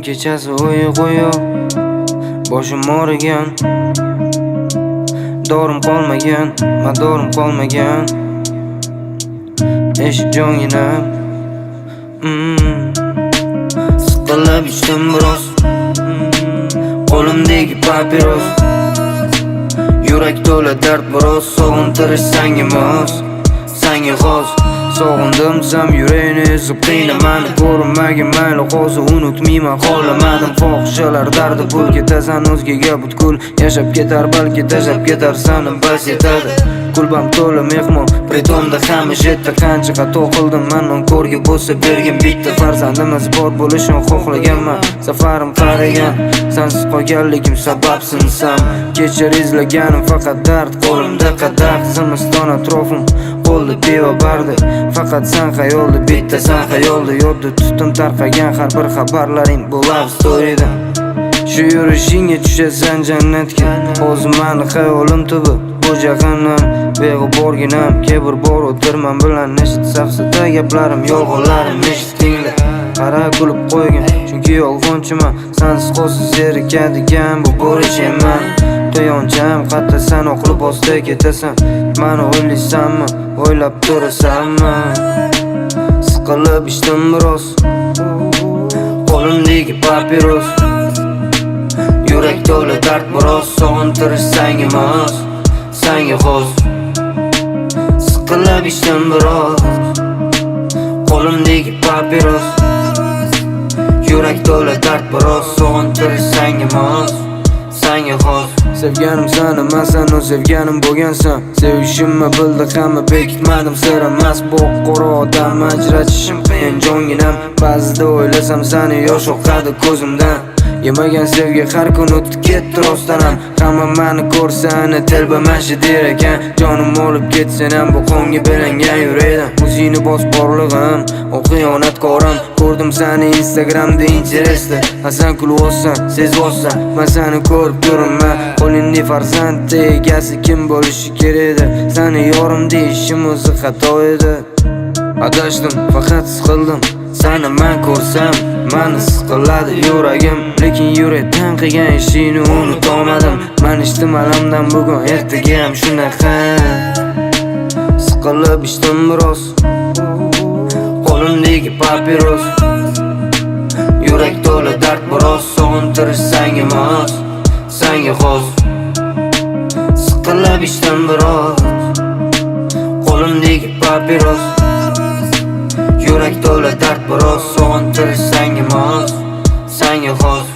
kechasi uyquyo, boshim og'rigan, dorim qolmagan, madorim qolmagan. Eshik jonginam, siqilib ichdim biroz, qo'limdagi papiros, yurak to'la dard biroz, sog'intirish sangimiz, sangi g'oz. Sog'indimsam yurakni ezib qiynamani, ko'rinmagin mayli hozir unutmayman, xohlamadim fohishalar dardi. Pul ketasan o'zgaga butkul, yashab ketar balki tashlab ketarsan, bas yetadi. Kulbam to'la mehmon, pritomda hamish etta. Qancha xato qildim man, ko'rga bo'lsa bergin bitta. Farzandimiz bor bo'lishini xohlaganman, safarim qaragan, sensiz qolganligim sababsinsam. Kechir izlaganim faqat dard, qo'limda qadah, zimiston atrofim qo'lda pivo bardi. Faqat sen xayolda, bitta sen xayolda, yodda tutdim tarqagan har bir xabarlaring bu love story'da. Shu yurishingga tushasan jannatga, hozir mani xayolim tubi bu jahannam. Beg'uborginam, kibr bor o'tirman bilan eshit safsata gaplarim, yolg'onlarim eshitdinglar. Qara kulib qo'ygin, chunki yolg'onchiman, sensiz qolsiz zerikadigan bu bo'lishiman. Quyoncham qatta san oqilib bosta ketasan, mani o'ylaysanmi, o'ylab turasanmi? Siqilib ichdim biroz, qo'limdagi papiros, yurak to'la dard biroz, sog'intirish sangimiz, sangi g'oz. Siqilib ichdim biroz, qo'limdagi papiros, yurak to'la dard biroz, sog'intirish sangimiz, sangi g'oz. Sevganim seni, men seni sevganim bo'lgansan. Sevishimni bildi hamma, bekitmadim sira emas. Bu qora odam ajratishim qiyin jonginam. Ba'zida o'ylasam seni yosh oqadi ko'zimdan. Yemagan sevgi har kun o'tib ketdi rostdanam. Hamma meni ko'rsani telbamashi der ekan. Jonim olib ketsan ham bu qonga belangan yurakdan. O'zingni bos borlig'im, o xiyonatkorim. Ko'rdim seni Instagramda interesda, sen kulyapsan, sezayapsan, men seni ko'rib turibman. Qo'lingda farzandni egasi kim bo'lishi kerak edi? Seni yorim deyishim o'zi xato edi. Adashdim, faqat siqildim, seni men ko'rsam meni siqiladi yuragim. Lekin yurakdan qilgan ishingni unutolmadim. Men ichdim alamdan bugun, ertaga ham shunaqa. Siqilib ichdim biroz, qo'limdagi papiros, yurak to'la dard biroz, sog'intirish sangimiz, sangi g'oz. Siqilib ichdim biroz, qo'limdagi papiros, yurak to'la dard biroz, sog'intirish sangimiz, sangi g'oz.